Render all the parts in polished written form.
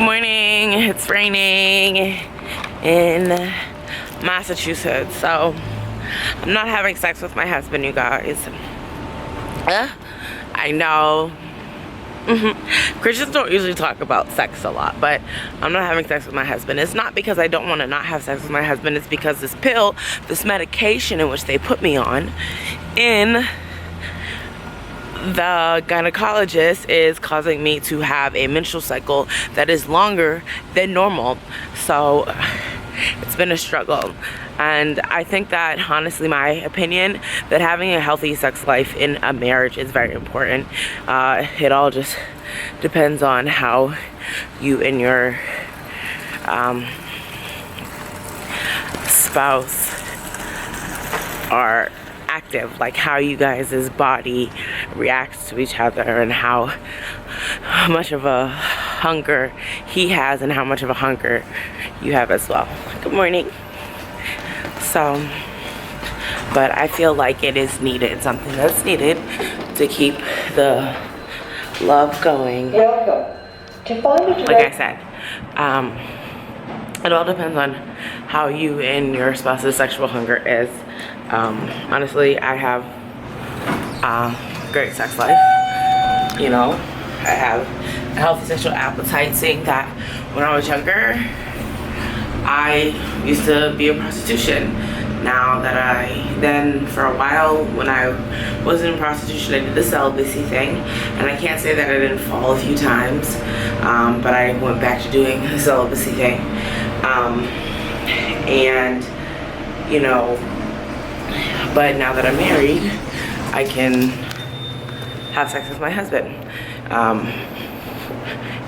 Good morning. It's raining in Massachusetts, so I'm not having sex with my husband, you guys. I know Christians don't usually talk about sex a lot, but I'm not having sex with my husband. It's not because I don't want to not have sex with my husband. It's because this pill, this medication in which they put me on in the gynecologist, is causing me to have a menstrual cycle that is longer than normal. So it's been a struggle, and I think that, honestly, my opinion, that having a healthy sex life in a marriage is very important. It all just depends on how you and your spouse are active, like how you guys' body reacts to each other, and how much of a hunger he has and how much of a hunger you have as well. Good morning. So, but I feel like it is needed, something that's needed to keep the love going. Welcome. To find a like I said, it all depends on how you and your spouse's sexual hunger is. Honestly, I have a great sex life. You know, I have a healthy sexual appetite, seeing that when I was younger, I used to be in prostitution. Now that then for a while, when I was in prostitution, I did the celibacy thing, and I can't say that I didn't fall a few times, but I went back to doing the celibacy thing. And, you know, but now that I'm married, I can have sex with my husband.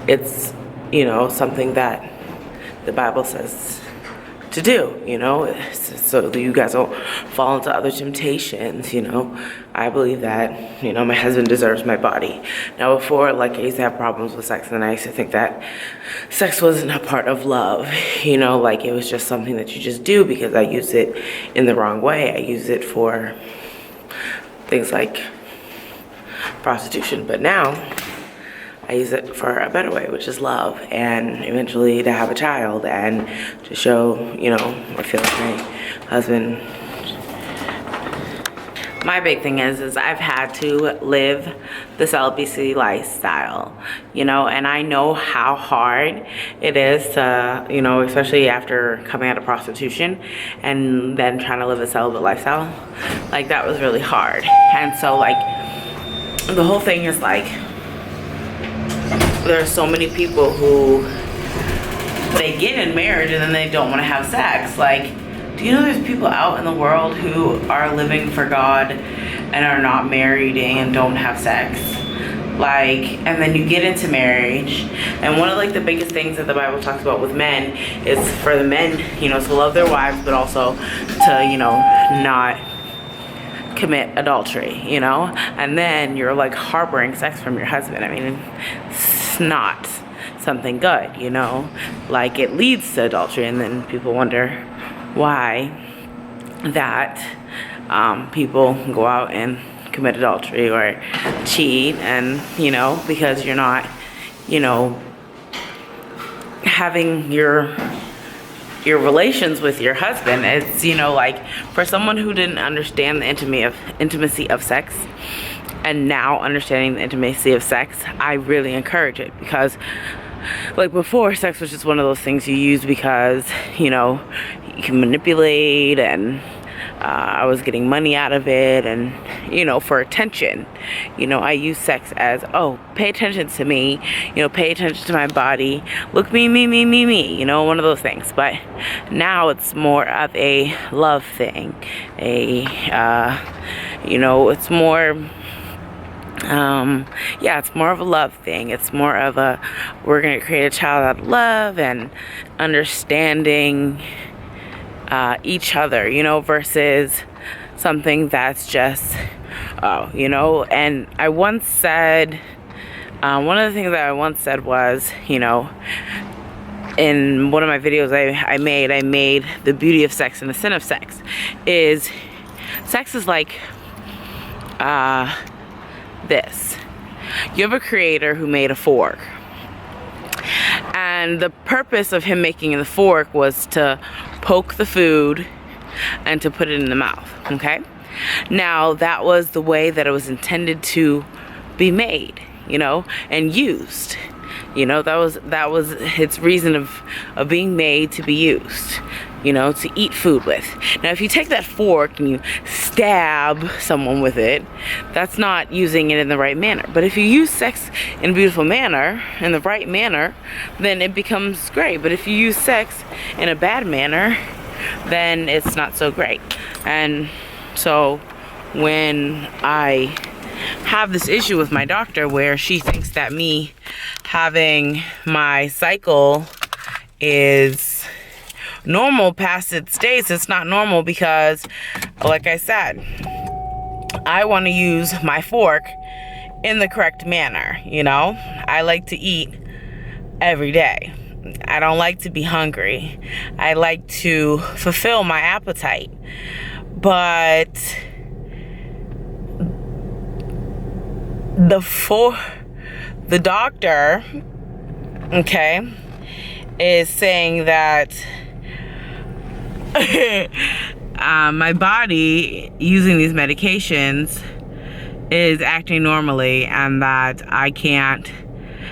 It's, you know, something that the Bible says to do, you know, so that you guys don't fall into other temptations. You know, I believe that, you know, my husband deserves my body. Now, before, like, I used to have problems with sex, and I used to think that sex wasn't a part of love, you know, like it was just something that you just do, because I use it in the wrong way. I use it for things like prostitution, but now I use it for a better way, which is love, and eventually to have a child, and to show, you know, I feel like my husband. My big thing is I've had to live the celibacy lifestyle, you know, and I know how hard it is to, you know, especially after coming out of prostitution and then trying to live a celibate lifestyle. Like, that was really hard. And so, like, the whole thing is like, there are so many people who, they get in marriage and then they don't want to have sex. Like, do you know there's people out in the world who are living for God and are not married and don't have sex? Like, and then you get into marriage, and one of, like, the biggest things that the Bible talks about with men is for the men, you know, to love their wives, but also to, you know, not commit adultery, you know? And then you're, like, harboring sex from your husband. I mean, it's not something good, you know? Like, it leads to adultery, and then people wonder why that people go out and commit adultery or cheat, and, you know, because you're not, you know, having your relations with your husband. It's, you know, like, for someone who didn't understand the intimacy of sex, and now understanding the intimacy of sex, I really encourage it, because, like, before, sex was just one of those things you use because, you know, you can manipulate, and I was getting money out of it, and, you know, for attention. You know, I use sex as, oh, pay attention to me, you know, pay attention to my body, look, me, you know, one of those things. But now it's more of a love thing, you know, it's more, yeah, it's more of a love thing. It's more of a, we're gonna create a child out of love and understanding each other, you know, versus something that's just, oh, you know. And I once said, one of the things that I once said was, you know, in one of my videos I made the beauty of sex and the sin of sex is, sex is like this. You have a creator who made a fork, And the purpose of him making the fork was to poke the food and to put it in the mouth, okay? Now, that was the way that it was intended to be made, you know, and used. You know, that was its reason of being made, to be used, you know, to eat food with. Now, if you take that fork and you stab someone with it, that's not using it in the right manner. But if you use sex in a beautiful manner, in the right manner, then it becomes great. But if you use sex in a bad manner, then it's not so great. And so when I have this issue with my doctor where she thinks that me having my cycle is normal past its days, it's not normal, because like I said, I want to use my fork in the correct manner. You know, I like to eat every day. I don't like to be hungry. I like to fulfill my appetite. But the doctor, okay, is saying that my body using these medications is acting normally, and that I can't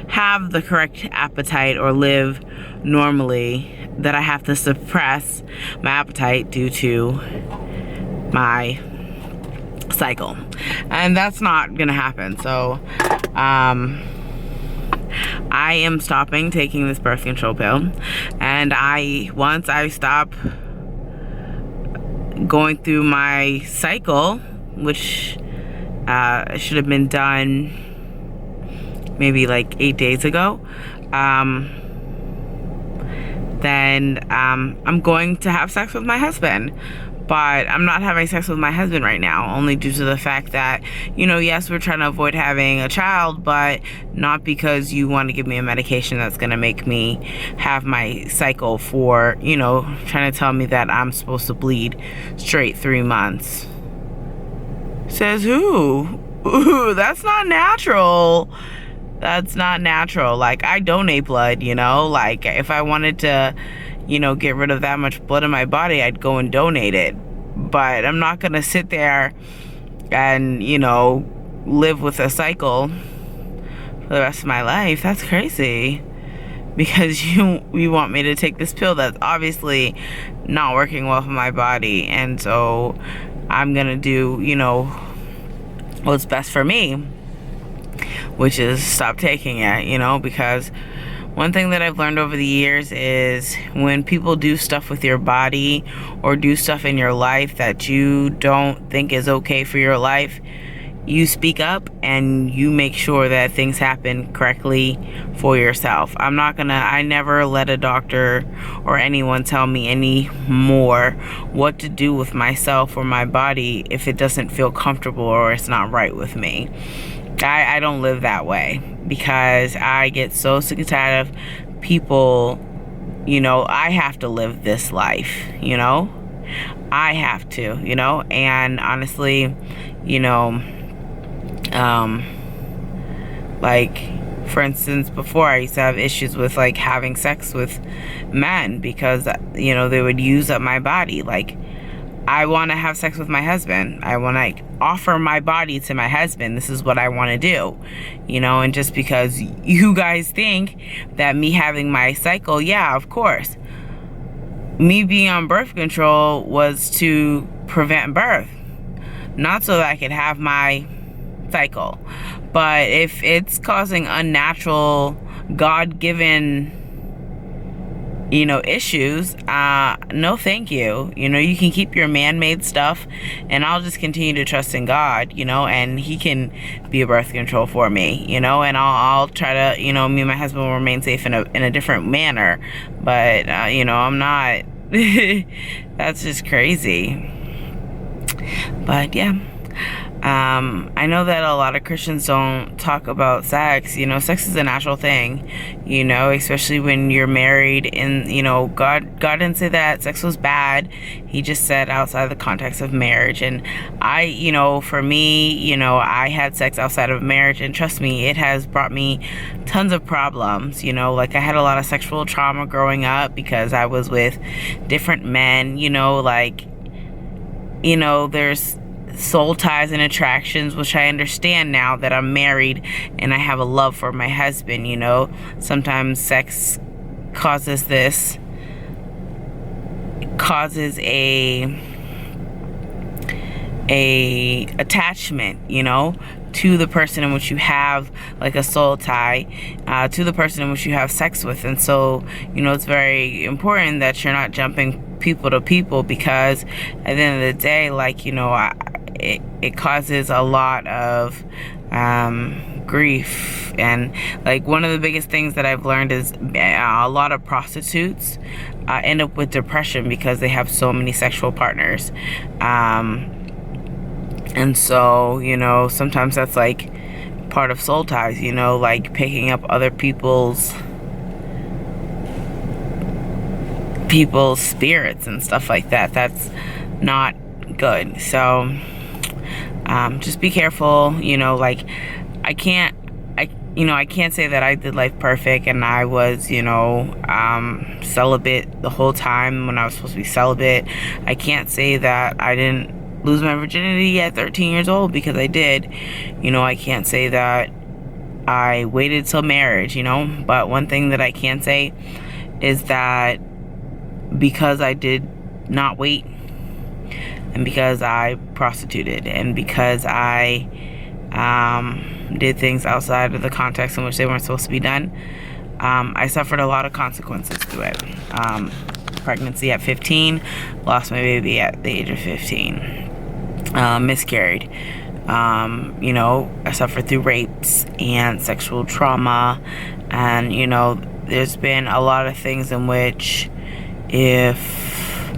have the correct appetite or live normally, that I have to suppress my appetite due to my cycle. And that's not gonna happen. So I am stopping taking this birth control pill, and once I stop going through my cycle, which should have been done maybe like 8 days ago, then I'm going to have sex with my husband. But I'm not having sex with my husband right now, only due to the fact that, you know, yes, we're trying to avoid having a child, but not because you want to give me a medication that's going to make me have my cycle for, you know, trying to tell me that I'm supposed to bleed straight 3 months. Says who? Ooh, that's not natural. That's not natural. Like, I donate blood, you know, like if I wanted to, you know, get rid of that much blood in my body, I'd go and donate it. But I'm not gonna sit there and, you know, live with a cycle for the rest of my life. That's crazy. Because you want me to take this pill that's obviously not working well for my body. And so I'm gonna do, you know, what's best for me, which is stop taking it, you know, because one thing that I've learned over the years is when people do stuff with your body or do stuff in your life that you don't think is okay for your life, you speak up and you make sure that things happen correctly for yourself. I never let a doctor or anyone tell me any more what to do with myself or my body if it doesn't feel comfortable or it's not right with me. I don't live that way, because I get so sick and tired of people, you know, I have to live this life, you know, I have to, you know, and honestly, you know, like, for instance, before I used to have issues with like having sex with men because, you know, they would use up my body. Like, I want to have sex with my husband. I want to offer my body to my husband. This is what I want to do, you know, and just because you guys think that me having my cycle, yeah, of course. Me being on birth control was to prevent birth, not so that I could have my cycle. But if it's causing unnatural, God-given, you know, issues, no thank you. You know, you can keep your man-made stuff, and I'll just continue to trust in God, you know, and he can be a birth control for me, you know, and I'll try to, you know, me and my husband will remain safe in a different manner. But you know, I'm not that's just crazy. But yeah, I know that a lot of Christians don't talk about sex. Sex is a natural thing, especially when you're married. And, God didn't say that sex was bad. He just said outside the context of marriage. And for me, I had sex outside of marriage. And trust me, it has brought me tons of problems. Like I had a lot of sexual trauma growing up because I was with different men, there's soul ties and attractions, which I understand now that I'm married and I have a love for my husband. Sometimes sex causes a attachment, to the person in which you have like a soul tie, to the person in which you have sex with. And so, it's very important that you're not jumping people to people, because at the end of the day, it causes a lot of grief. And like one of the biggest things that I've learned is a lot of prostitutes end up with depression because they have so many sexual partners. And so, sometimes that's like part of soul ties, like picking up other people's spirits and stuff like that. That's not good. So just be careful. I can't say that I did life perfect and I was celibate the whole time when I was supposed to be celibate. I can't say that I didn't lose my virginity at 13 years old, because I did. I can't say that I waited till marriage, but one thing that I can say is that because I did not wait, and because I prostituted, and because I did things outside of the context in which they weren't supposed to be done, I suffered a lot of consequences to it. Pregnancy at 15, lost my baby at the age of 15, miscarried. I suffered through rapes and sexual trauma, and there's been a lot of things in which, if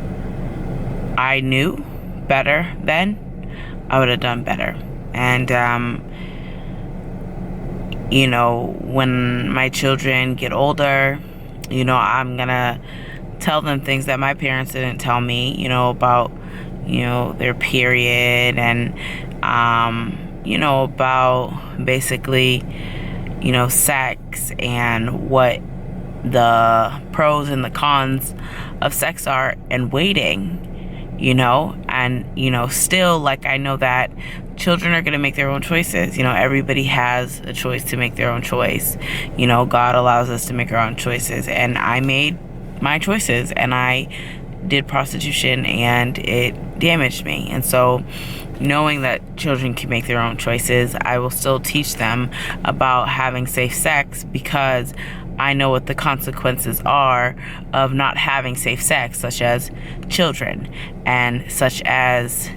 I knew better then, I would have done better. And when my children get older, I'm gonna tell them things that my parents didn't tell me, about their period, and about basically sex, and what the pros and the cons of sex are, and waiting, and still, like, I know that children are going to make their own choices. Everybody has a choice to make their own choice. God allows us to make our own choices, and I made my choices, and I did prostitution, and it damaged me. And so, knowing that children can make their own choices, I will still teach them about having safe sex, because I know what the consequences are of not having safe sex, such as children, and such as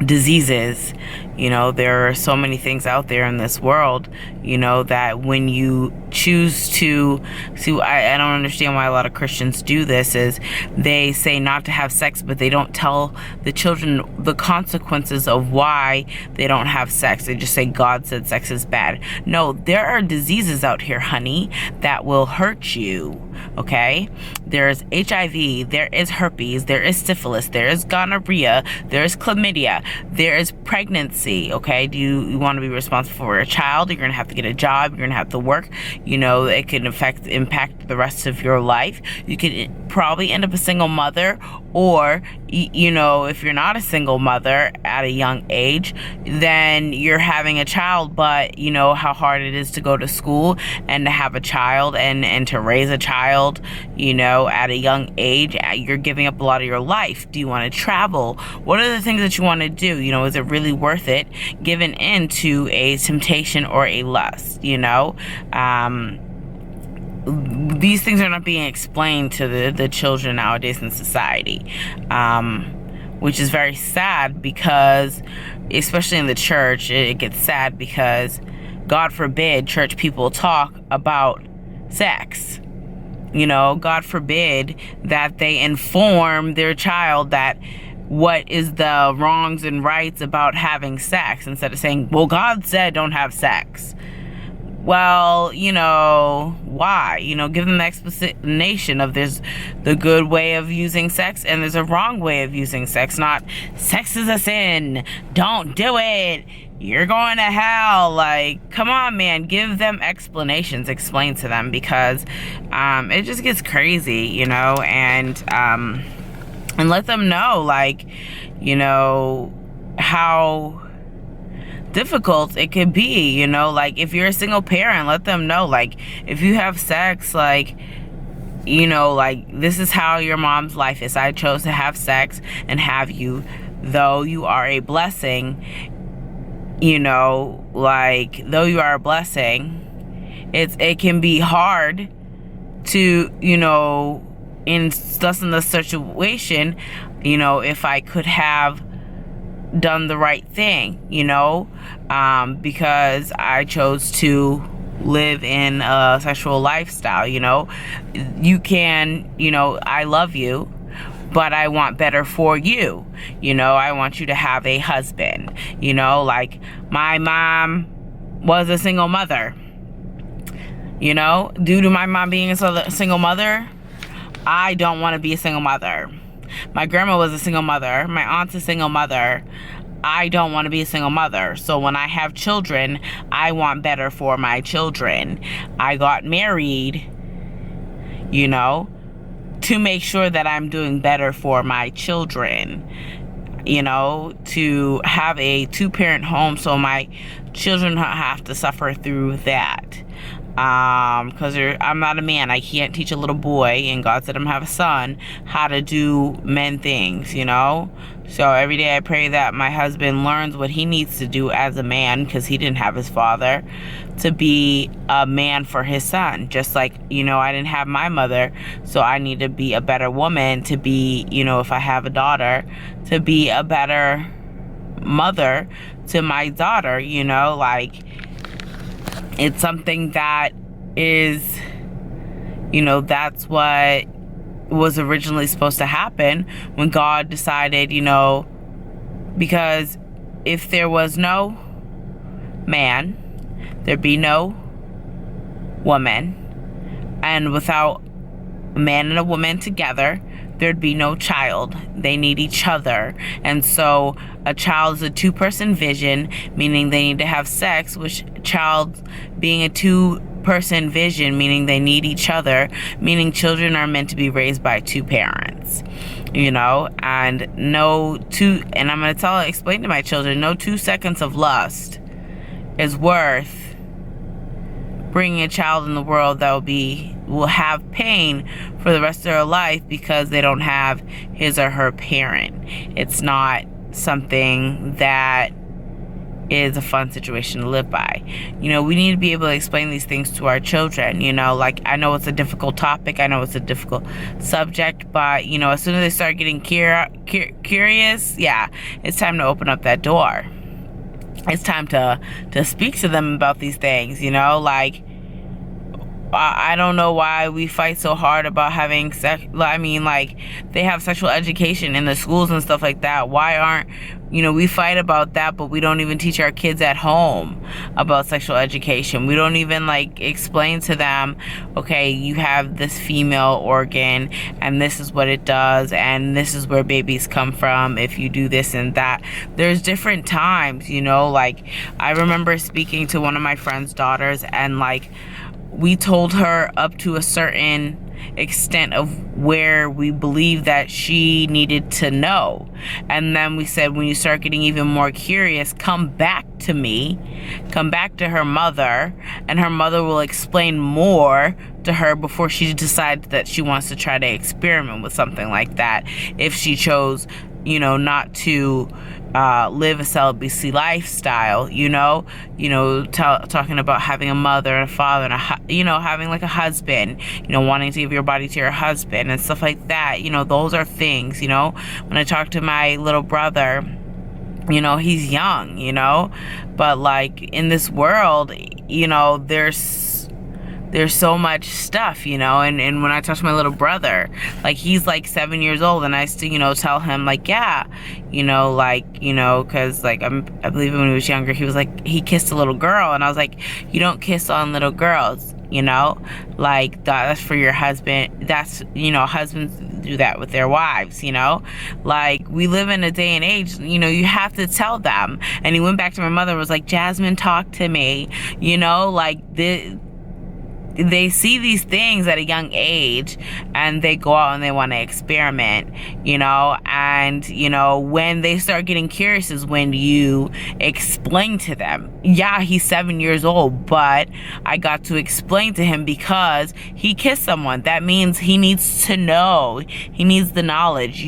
diseases. There are so many things out there in this world, that when you choose to I don't understand why a lot of Christians do this, is they say not to have sex, but they don't tell the children the consequences of why they don't have sex. They just say God said sex is bad. No, there are diseases out here, honey, that will hurt you. Okay, there's HIV, there is herpes, there is syphilis, there is gonorrhea, there is chlamydia, there is pregnancy. Okay, do you want to be responsible for a child? You're gonna have to get a job, you're gonna have to work. It can impact the rest of your life. You could probably end up a single mother, or if you're not a single mother at a young age, then you're having a child, but how hard it is to go to school and to have a child, and to raise a child at a young age. You're giving up a lot of your life. Do you want to travel? What are the things that you want to do? Is it really worth it giving in to a temptation or a lust? These things are not being explained to the children nowadays in society, which is very sad, because especially in the church, it gets sad because, God forbid, church people talk about sex. God forbid that they inform their child that what is the wrongs and rights about having sex, instead of saying, well, God said don't have sex. Well, why? Give them the explanation of there's the good way of using sex and there's a wrong way of using sex. Not, sex is a sin, don't do it, you're going to hell. Like, come on, man, give them explanations, explain to them, because it just gets crazy, and let them know, like, how difficult it could be, like, if you're a single parent, let them know, like, if you have sex, like, like, this is how your mom's life is. I chose to have sex and have you, though you are a blessing, like, though you are a blessing, it can be hard to, in the situation, if I could have done the right thing, because I chose to live in a sexual lifestyle. You can, I love you, but I want better for you. I want you to have a husband. Like, my mom was a single mother. Due to my mom being a single mother, I don't want to be a single mother. My grandma was a single mother. My aunt's a single mother. I don't want to be a single mother. So when I have children, I want better for my children. I got married, to make sure that I'm doing better for my children. To have a 2-parent home so my children don't have to suffer through that. Because I'm not a man. I can't teach a little boy, and God said I'm gonna have a son, how to do men things, So every day I pray that my husband learns what he needs to do as a man, because he didn't have his father, to be a man for his son. Just like, I didn't have my mother, so I need to be a better woman to be, if I have a daughter, to be a better mother to my daughter, like, it's something that is, that's what was originally supposed to happen when God decided, because if there was no man, there'd be no woman. And without a man and a woman together, there'd be no child. They need each other. And so a child is a 2-person vision, meaning they need to have sex, which child being a 2-person vision, meaning they need each other, meaning children are meant to be raised by 2 parents, and I'm going to explain to my children, no 2 seconds of lust is worth bringing a child in the world that will have pain for the rest of their life because they don't have his or her parent. It's not something that is a fun situation to live by. We need to be able to explain these things to our children. Like, I know it's a difficult topic, I know it's a difficult subject, but as soon as they start getting curious, yeah, it's time to open up that door. It's time to speak to them about these things. Like, I don't know why we fight so hard about having sex. I mean, like, they have sexual education in the schools and stuff like that. Why aren't, we fight about that, but we don't even teach our kids at home about sexual education. We don't even, like, explain to them, okay, you have this female organ, and this is what it does, and this is where babies come from if you do this and that. There's different times, like, I remember speaking to one of my friend's daughters, and, like, we told her up to a certain extent of where we believe that she needed to know. And then we said, when you start getting even more curious, come back to me, come back to her mother, and her mother will explain more to her before she decides that she wants to try to experiment with something like that. If she chose, not to live a celibacy lifestyle, talking about having a mother and a father and having like a husband, wanting to give your body to your husband and stuff like that. Those are things, when I talk to my little brother, he's young, but like in this world, there's there's so much stuff, you know, and when I talk to my little brother, like, he's like 7 years old, and I still, you know, tell him, like, yeah, you know, like, you know, because, like, I believe when he was younger, he was like, he kissed a little girl, and I was like, you don't kiss on little girls, you know, like, that's for your husband. That's, you know, husbands do that with their wives, you know, like, we live in a day and age, you know, you have to tell them. And he went back to my mother and was like, Jasmine, talk to me, you know, like, they see these things at a young age, and they go out and they want to experiment, you know, and, you know, when they start getting curious is when you explain to them. Yeah, he's 7 years old, but I got to explain to him because he kissed someone. That means he needs to know. He needs the knowledge.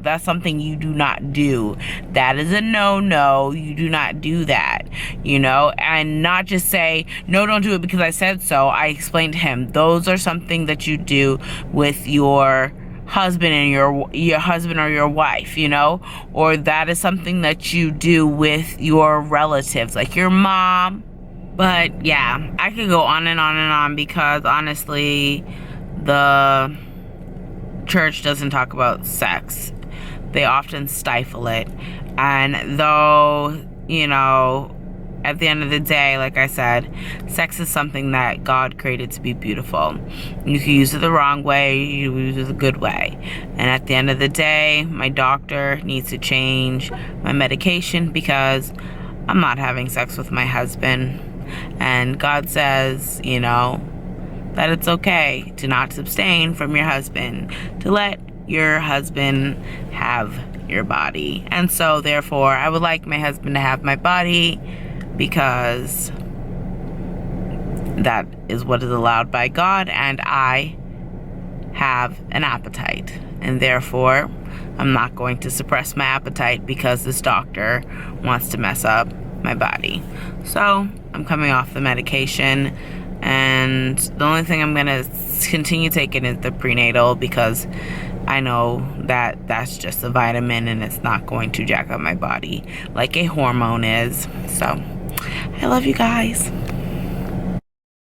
That's something you do not do. That is a no-no. You do not do that, you know, and not just say, no, don't do it because I said so. I explained to him, those are something that you do with your husband and your husband or your wife, you know, or that is something that you do with your relatives, like your mom. But yeah, I could go on and on and on, because honestly, the church doesn't talk about sex. They often stifle it. And though, you know, at the end of the day, like I said, sex is something that God created to be beautiful. You can use it the wrong way, you use it the good way. And at the end of the day, my doctor needs to change my medication because I'm not having sex with my husband. And God says, you know, that it's okay to not abstain from your husband, to let your husband have your body. And so therefore, I would like my husband to have my body, because that is what is allowed by God, and I have an appetite, and therefore I'm not going to suppress my appetite because this doctor wants to mess up my body. So I'm coming off the medication, and the only thing I'm gonna continue taking is the prenatal, because I know that that's just a vitamin and it's not going to jack up my body like a hormone is. So I love you guys.